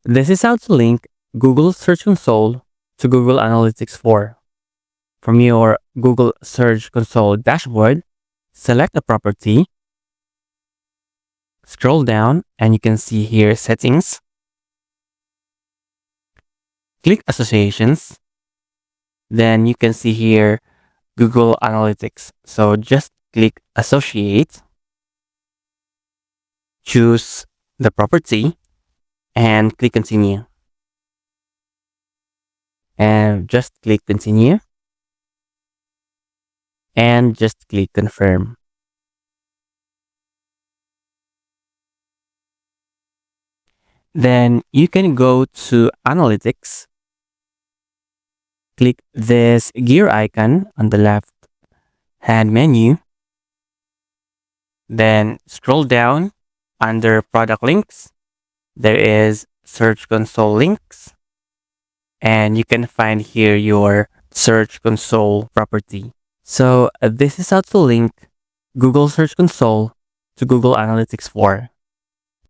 This is how to link Google Search Console to Google Analytics 4. From your Google Search Console dashboard, select a property, scroll down, and you can see here Settings. Click Associations. Then you can see here Google Analytics. So just click Associate, choose the property, and click Continue. And just click Continue. And just click Confirm. Then you can go to Analytics. Click this gear icon on the left hand menu. Then scroll down under Product Links. There is Search Console Links. And you can find here your Search Console property. So this is how to link Google Search Console to Google Analytics 4.